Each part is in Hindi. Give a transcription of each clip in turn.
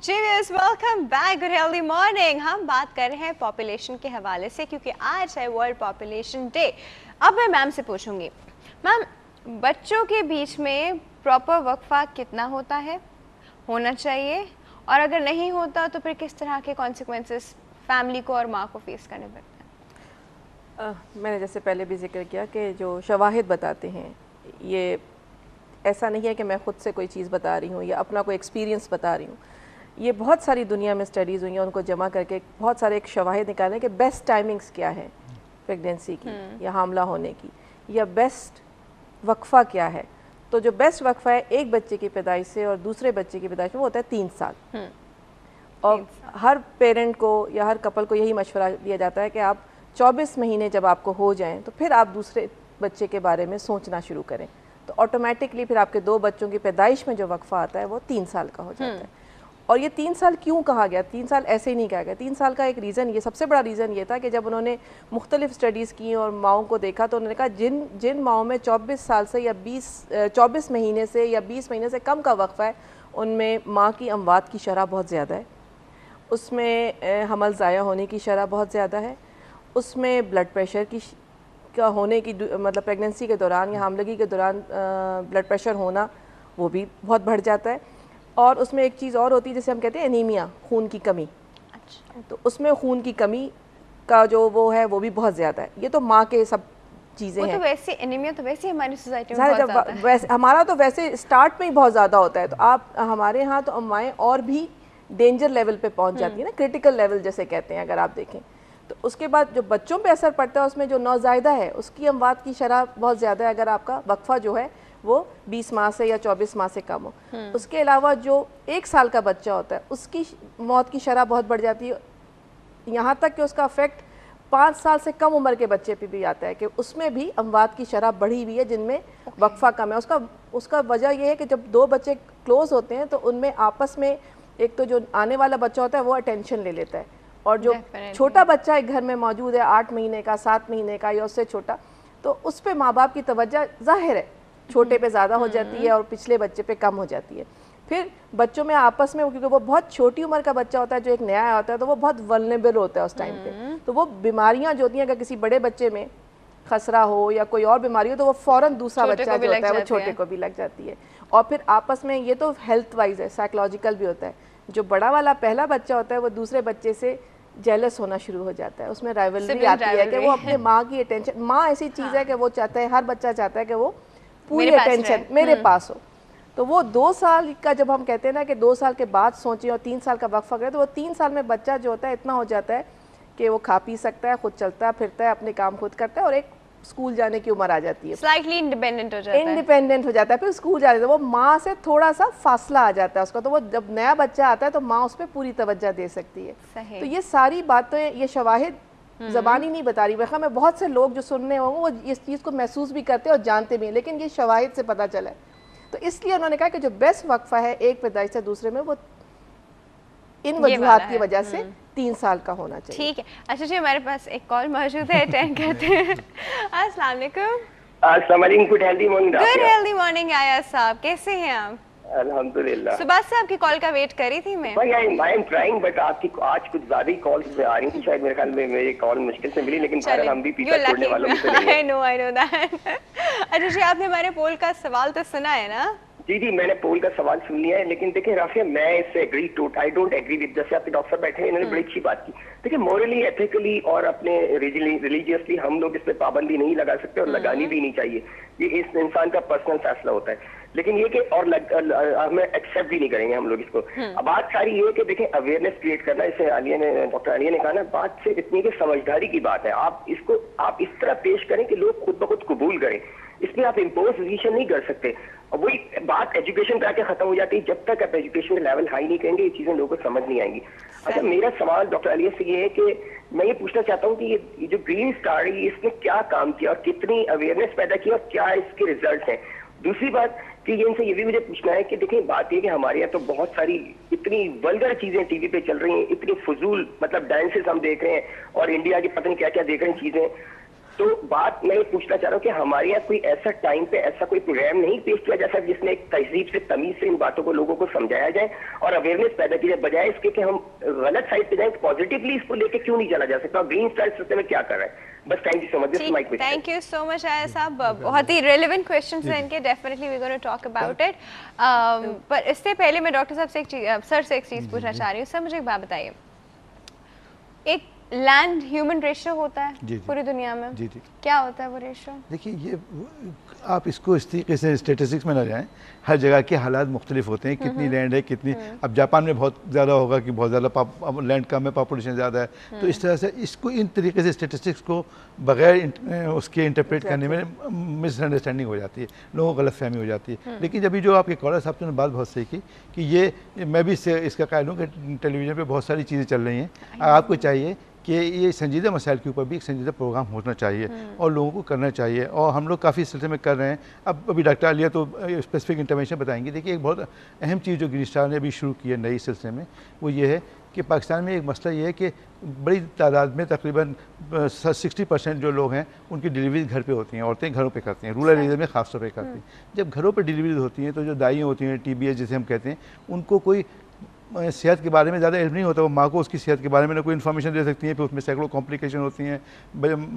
जी viewers, welcome back. Good healthy morning. हम बात कर रहे हैं पॉपुलेशन के हवाले से क्योंकि आज है वर्ल्ड पॉपुलेशन डे। अब मैं मैम से पूछूंगी, मैम बच्चों के बीच में प्रॉपर वक्फा कितना होना चाहिए, और अगर नहीं होता तो फिर किस तरह के कॉन्सिक्वेंसेस फैमिली को और माँ को फेस करने पड़ते हैं? मैंने जैसे पहले भी जिक्र किया कि जो शवाहिद बताते हैं, ये ऐसा नहीं है कि मैं ख़ुद से कोई चीज़ बता रही हूँ या अपना कोई एक्सपीरियंस बता रही हूँ। ये बहुत सारी दुनिया में स्टडीज़ हुई हैं, उनको जमा करके बहुत सारे एक शवाहिद निकालें कि बेस्ट टाइमिंग्स क्या है प्रेगनेंसी की या हामला होने की, या बेस्ट वक्फ़ा क्या है। तो जो बेस्ट वक्फ़ा है एक बच्चे की पैदाइश से और दूसरे बच्चे की पैदाइश में, वो होता है 3 साल। और हर पेरेंट को या हर कपल को यही मशवरा दिया जाता है कि आप 24 महीने जब आपको हो जाएं तो फिर आप दूसरे बच्चे के बारे में सोचना शुरू करें। तो ऑटोमेटिकली फिर आपके 2 बच्चों की पैदाइश में जो वक्फ़ा आता है वो 3 साल का हो जाता है। और ये 3 साल क्यों कहा गया? 3 साल ऐसे ही नहीं कहा गया। 3 साल का एक रीज़न, ये सबसे बड़ा रीज़न ये था कि जब उन्होंने मुख्तलिफ स्टडीज़ की और माओं को देखा तो उन्होंने कहा जिन माओं में 24 साल से या 24 महीने से या 20 महीने से कम का वक्फ़ा है, उनमें माँ की अमवात की शरह बहुत ज़्यादा है, उसमें हमल ज़ाया होने की शरह बहुत ज़्यादा है, उसमें ब्लड प्रेशर का होने की मतलब प्रेगनेंसी के दौरान या हामलगी के दौरान ब्लड प्रेशर होना वो भी बहुत बढ़ जाता है। और उसमें एक चीज़ और होती है जिसे हम कहते हैं एनीमिया, खून की कमी। अच्छा। तो उसमें खून की कमी का जो वो है वो भी बहुत ज़्यादा है। ये तो माँ के सब चीज़ें हैं। तो वैसे एनीमिया तो वैसे हमारी सोसाइटी में बहुत ज़्यादा है। वैसे हमारा तो वैसे स्टार्ट में ही बहुत ज़्यादा होता है। तो आप हमारे यहाँ तो अम्माएँ और भी डेंजर लेवल पे पहुँच जाती है ना, क्रिटिकल लेवल जैसे कहते हैं अगर आप देखें। तो उसके बाद जो बच्चों पे असर पड़ता है उसमें जो नौज़ायदा है उसकी अमवात की शरह बहुत ज़्यादा है अगर आपका वक्फ़ा जो है वो 20 माह से या 24 माह से कम हो। उसके अलावा जो 1 साल का बच्चा होता है उसकी मौत की शरह बहुत बढ़ जाती है, यहाँ तक कि उसका अफेक्ट 5 साल से कम उम्र के बच्चे पे भी आता है कि उसमें भी अमवात की शरह बढ़ी हुई है जिनमें वक्फ़ा कम है। उसका वजह यह है कि जब 2 बच्चे क्लोज होते हैं तो उनमें आपस में एक तो जो आने वाला बच्चा होता है वो अटेंशन ले लेता है, और जो छोटा बच्चा एक घर में मौजूद है 8 महीने का, 7 महीने का या उससे छोटा, तो उस पर माँ बाप की तवज्जो ज़ाहिर है छोटे पे ज़्यादा हो जाती है और पिछले बच्चे पे कम हो जाती है। फिर बच्चों में आपस में, क्योंकि वो बहुत छोटी उम्र का बच्चा होता है जो एक नया आया होता है, तो वो बहुत वल्नरेबल होता है उस टाइम पे। तो वो बीमारियाँ जो होती हैं, अगर किसी बड़े बच्चे में खसरा हो या कोई और बीमारी हो तो वो फ़ौरन दूसरा बच्चा जो होता है वो छोटे को भी लग जाती है। और फिर आपस में ये तो हेल्थ वाइज है, साइकोलॉजिकल भी होता है। जो बड़ा वाला पहला बच्चा होता है वो दूसरे बच्चे से जेलस होना शुरू हो जाता है, उसमें राइवलरी आती है कि वो अपने माँ की अटेंशन, माँ ऐसी चीज़ है कि वो चाहता है, हर बच्चा चाहता है कि वो पूरी अटेंशन मेरे पास हो। तो वो 2 साल का जब हम कहते हैं ना कि 2 साल के बाद सोचें और 3 साल का वक्फा करें, तो वो 3 साल में बच्चा जो होता है इतना हो जाता है कि वो खा पी सकता है, खुद चलता फिरता है, अपने काम खुद करता है और एक स्कूल जाने की उम्र आ जाती है, स्लाइटली इंडिपेंडेंट हो जाता है। फिर स्कूल जाने से वो माँ से थोड़ा सा फासला आ जाता है उसका। तो वो जब नया बच्चा आता है तो माँ उस पर पूरी तवज्जो दे सकती है। तो ये सारी बातें, ये शवाहिद ज़बानी नहीं बता रही, वैसे में बहुत से लोग जो सुनने होंगे वो इस चीज़ को महसूस भी करते हैं और जानते भी हैं, लेकिन ये शवाहिद से पता चला है। तो इसलिए उन्होंने कहा कि जो बेस्ट वक्फा है एक पैदाइश से दूसरे में, वो इन वजूहात की वजह से 3 साल का होना चाहिए। ठीक है। अच्छा जी, हमारे पास एक कॉल मौजूद है, अटेंड करते हैं। अस्सलाम वालेकुम। अस्सलाम वालेकुम। गुड हेल्दी मॉर्निंग आया साहब, कैसे हैं आप? अल्हम्दुलिल्लाह। सुबह से आपकी कॉल का वेट करी थी मैं। भाई आई एम ट्राइंग, बट आपकी आज कुछ ज्यादा ही कॉल्स आ रही थी, शायद मेरे ख्याल में मेरी कॉल मुश्किल से मिली, लेकिन बहरहाल हम भी पीछा छोड़ने वालों में से नहीं हैं। I know that. अच्छा जी, आपने हमारे पोल का सवाल तो सुना है ना? जी, मैंने पोल का सवाल सुन लिया है, लेकिन देखिए राफिया, मैं इससे आई डोंट एग्री विद, जैसे आपके डॉक्टर बैठे हैं इन्होंने बड़ी अच्छी बात की। देखिए मोरली, एथिकली और अपने रिलीजियसली हम लोग इस पे पाबंदी नहीं लगा सकते और लगानी भी नहीं चाहिए, ये इस इंसान का पर्सनल फैसला होता है। लेकिन ये कि और हमें एक्सेप्ट भी नहीं करेंगे हम लोग इसको। अब बात सारी ये कि देखें अवेयरनेस क्रिएट करना, जैसे डॉक्टर आलिया ने कहा ना, बात सिर्फ इतनी कि समझदारी की बात है। आप इसको आप इस तरह पेश करें कि लोग खुद ब खुद कबूल करें, इसमें आप इम्पोजिशन नहीं कर सकते। और वही बात एजुकेशन पे आके खत्म हो जाती है, जब तक आप एजुकेशन लेवल हाई नहीं करेंगे ये चीजें लोगों को समझ नहीं आएंगी। अच्छा, मेरा सवाल डॉक्टर आलिया से ये है कि मैं ये पूछना चाहता हूँ कि ये जो ग्रीन स्टार है इसने क्या काम किया और कितनी अवेयरनेस पैदा की और क्या इसके रिजल्ट हैं। दूसरी बात कि ये इनसे ये भी मुझे पूछना है कि देखिए बात ये कि हमारे यहाँ तो बहुत सारी इतनी वल्गर चीजें टीवी पे चल रही हैं, इतनी फजूल मतलब डांसेस हम देख रहे हैं और इंडिया की पता नहीं क्या क्या देख रहे हैं चीजें। तो बात मैं ये पूछना चाह रहा हूँ कि हमारे यहाँ कोई ऐसा टाइम पे ऐसा कोई प्रोग्राम नहीं पेश किया जा सकता जिसमें एक तहजीब से, तमीज से इन बातों को लोगों को समझाया जाए और अवेयरनेस पैदा की जाए, बजाय इसके कि हम गलत साइड पे जाए। पॉजिटिवली इसको लेके क्यों नहीं चला जा सकता? ग्रीन स्टार सिस्टम में क्या कर रहा है? बस thank you so much, this is my question. Thank you so much आया साहब, बहुत ही रेलेवेंट क्वेश्चंस हैं इनके, definitely we gonna talk about it. पर इससे पहले मैं डॉक्टर साहब से एक चीज, सर से एक चीज पूछना चाह रही हूँ। सर मुझे एक बात बताइए, एक लैंड ह्यूमन रेशियो होता है पूरी दुनिया में, जी जी, क्या होता है वो रेशियो? देखिए ये आप इसको इस तरीके से स्टेटिस्टिक्स में ना जाएं, हर जगह के हालात मुख्तलिफ होते हैं, कितनी लैंड है, कितनी, अब जापान में बहुत ज़्यादा होगा कि बहुत ज़्यादा लैंड कम है, पॉपुलेशन ज़्यादा है, तो इस तरह से इसको इन तरीके से स्टेटिस्टिक्स को बगैर उसके इंटरप्रेट करने में मिसअंडरस्टैंडिंग हो जाती है, लोगों को गलतफहमी हो जाती है। लेकिन जब जो आपके कॉलर साहब ने बात बहुत सही की कि ये मैं भी इसका कायल हूँ कि टेलीविज़न पर बहुत सारी चीज़ें चल रही हैं, आपको चाहिए कि ये संजीदा मसाइल के ऊपर भी एक संजीदा प्रोग्राम होना चाहिए और लोगों को करना चाहिए, और हम लोग काफ़ी सिलसिले में कर रहे हैं। अब अभी डॉक्टर आलिया तो स्पेसिफिक इंटरवेंशन बताएंगे। देखिए एक बहुत अहम चीज़ जो ग्रीन स्टार ने अभी शुरू की है नई सिलसिले में, वो ये है कि पाकिस्तान में एक मसला ये है कि बड़ी तादाद में तकरीबन 60% जो लोग हैं उनकी डिलीवरी घर पे होती हैं, औरतें घरों पे करती हैं, रूरल एरिया में खास तौर पे करती हैं। जब घरों पे डिलीवरी होती हैं तो जो दाई होती हैं, TBS जिसे हम कहते हैं, उनको कोई सेहत के बारे में ज़्यादा इल्म नहीं होता, वो माँ को उसकी सेहत के बारे में ना कोई इन्फॉर्मेशन दे सकती है, फिर उसमें सैकड़ों कॉम्प्लिकेशन होती हैं,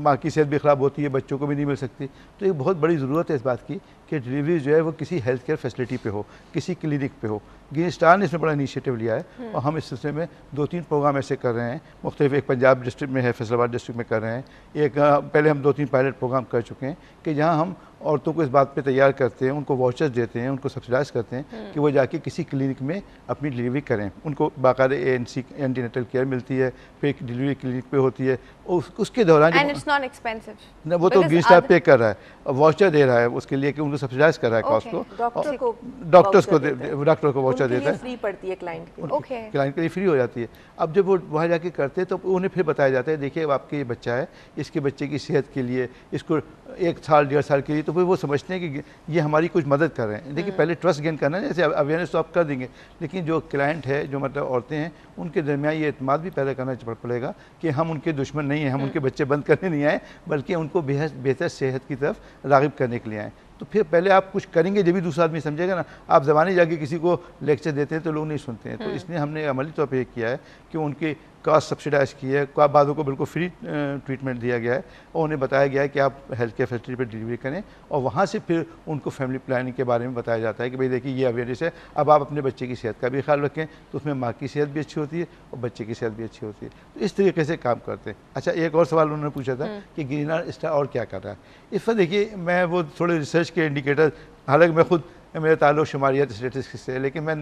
माँ की सेहत भी ख़राब होती है, बच्चों को भी नहीं मिल सकती। तो एक बहुत बड़ी ज़रूरत है इस बात की कि डिलीवरी जो है वो किसी हेल्थ केयर फैसिलिटी पे हो, किसी क्लिनिक पे हो। ग्रीन स्टार ने इसमें बड़ा इनिशिएटिव लिया है और हम इस सिलसिले में 2-3 प्रोग्राम ऐसे कर रहे हैं मुख्तलिफ। एक पंजाब डिस्ट्रिक्ट में है, फैसलाबाद डिस्ट्रिक्ट में कर रहे हैं, एक पहले हम 2-3 पायलट प्रोग्राम कर चुके हैं कि जहाँ हम औरतों को इस बात पे तैयार करते हैं, उनको वाउचर्स देते हैं, उनको सब्सिडाइज करते हैं कि वो जाके किसी क्लिनिक में अपनी डिलीवरी करें। उनको बाकायदा ANC एंटीनेटल केयर मिलती है, फिर डिलीवरी क्लिनिक पे होती है, उसके दौरान एंड इट्स नॉट एक्सपेंसिव, वो तो ग्रीन स्टार पे कर रहा है, वाउचर दे रहा है उसके लिए कि उनको सब्सिडाइज कर रहा है कॉस्ट को, डॉक्टर को वाउचर देता है, फ्री पड़ती है क्लाइंट के लिए फ्री हो जाती है। अब जब वो वहाँ जाके करते हैं तो उन्हें फिर बताया जाता है देखिए आपके ये बच्चा है, इसके बच्चे की सेहत के लिए इसको 1 साल 1.5 साल के लिए, तो फिर वो समझते हैं कि ये हमारी कुछ मदद कर रहे हैं। देखिए पहले ट्रस्ट गेन करना है, जैसे अवेयरनेस तो आप कर देंगे, लेकिन जो क्लाइंट है, जो मतलब औरतें हैं, उनके दरमियान ये एतमाद भी पैदा करना पड़ेगा कि हम उनके दुश्मन नहीं हैं, हम उनके बच्चे बंद करने नहीं आए, बल्कि उनको बेहतर सेहत की तरफ राग़िब करने के लिए आए। तो फिर पहले आप कुछ करेंगे जब भी दूसरा आदमी समझेगा ना। आप ज़बानी जाके किसी को लेक्चर देते हैं तो लोग नहीं सुनते हैं, तो इसलिए हमने अमली तौर पे ये किया है कि उनकी कॉस्ट सब्सिडाइज की है, बादों को बिल्कुल फ्री ट्रीटमेंट दिया गया है और उन्हें बताया गया है कि आप हेल्थ केयर फैसिलिटी पर डिलीवरी करें, और वहाँ से फिर उनको फैमिली प्लानिंग के बारे में बताया जाता है कि भाई देखिए ये अवेयरनेस है, अब आप अपने बच्चे की सेहत का भी ख्याल रखें, तो उसमें माँ की सेहत भी अच्छी होती है और बच्चे की सेहत भी अच्छी होती है। तो इस तरीके से काम करते हैं। अच्छा, एक और सवाल उन्होंने पूछा था कि ग्रीन स्टार और क्या कर रहा है इस पर। देखिए मैं वो थोड़े रिसर्च के इंडिकेटर, हालांकि मैं खुद मेरा ताल्लुक शुमारियात स्टेटिस्टिक्स से है, लेकिन मैं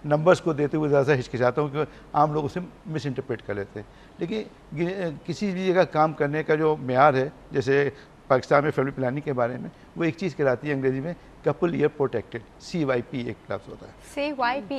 नंबर्स को देते हुए ज़्यादा हिचकिचाता हूँ कि आम लोग उसे मिस इंटरप्रेट कर लेते हैं। लेकिन किसी भी जगह काम करने का जो मेयार है, जैसे पाकिस्तान में फैमिली प्लानिंग के बारे में, वो एक चीज़ कहलाती है अंग्रेजी में कपल ईयर प्रोटेक्टेड, CYP एक लफ्ज़ होता है,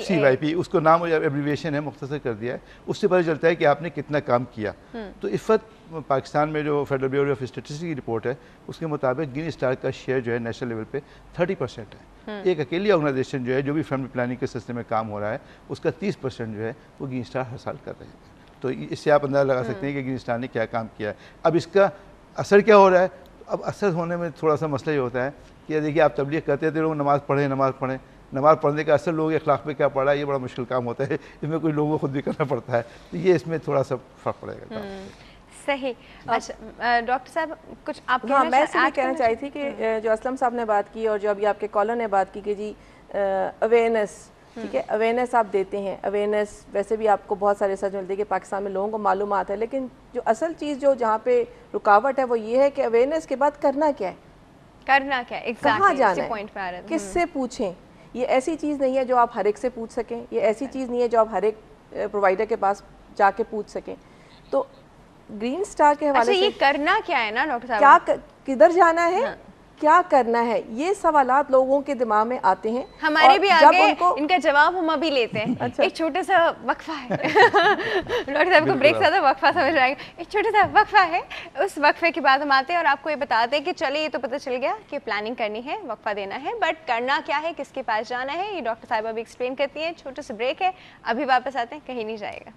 CYP उसको नाम एब्रीविएशन है, मुख्तसर कर दिया है। उससे पता चलता है कि आपने कितना काम किया। तो इस वक्त पाकिस्तान में जो फेडरल ब्यूरो ऑफ स्टैटिस्टिक्स की रिपोर्ट है उसके मुताबिक ग्रीन स्टार का शेयर जो है नेशनल लेवल पे 30% है। एक अकेली ऑर्गेनाइजेशन जो है जो भी फैमिली प्लानिंग के सिलसिले में काम हो रहा है उसका 30% जो है वो ग्रीन स्टार हर साल कर रहे हैं। तो इससे आप अंदाज़ा लगा सकते हैं कि ग्रीन स्टार ने क्या काम किया है। अब इसका असर क्या हो रहा है? अब असर होने में थोड़ा सा मसला ये होता है कि देखिए आप तबलीग करते हैं तो लोग नमाज़ पढ़ें, नमाज़ पढ़ने का असर लोग अखलाक पे क्या पड़ा है, ये बड़ा मुश्किल काम होता है, इसमें कोई लोगों को खुद भी करना पड़ता है, तो ये इसमें थोड़ा सा फ़र्क पड़ेगा। सही। अच्छा डॉक्टर साहब कुछ आप मैं इसलिए कहना चाही थी कि जो असलम साहब ने बात की और जो अभी आपके कॉलर ने बात की कि जी अवेयरनेस, ठीक है, अवेयरनेस आप देते हैं, अवेयरनेस वैसे भी आपको बहुत सारे रिसर्च मिलती है कि पाकिस्तान में लोगों को मालूमात है, लेकिन जो असल चीज़ जो जहाँ पे रुकावट है वो ये है कि अवेयरनेस के बाद करना क्या है, कहाँ जाना है, किससे पूछें। ये ऐसी चीज़ नहीं है जो आप हर एक से पूछ सकें, ये ऐसी चीज़ नहीं है जो आप हर एक प्रोवाइडर के पास जाके पूछ सकें। तो ग्रीन स्टार के हवाले से ये करना क्या है ना डॉक्टर साहब, क्या किधर जाना है, क्या करना है, ये सवालात लोगों के दिमाग में आते हैं। हमारे भी आगे इनका जवाब हम अभी लेते हैं। अच्छा। एक छोटा सा वक्फा है डॉक्टर साहब को ब्रेक ज़्यादा वक्फा समझ आएगा, एक छोटा सा वक्फा है, उस वक्फे के बाद हम आते हैं और आपको ये बताते हैं कि चलिए ये तो पता चल गया कि प्लानिंग करनी है, वक्फा देना है, बट करना क्या है, किसके पास जाना है, ये डॉक्टर साहब अभी एक्सप्लेन करती है। छोटा सा ब्रेक है, अभी वापस आते हैं, कहीं नहीं जाएगा।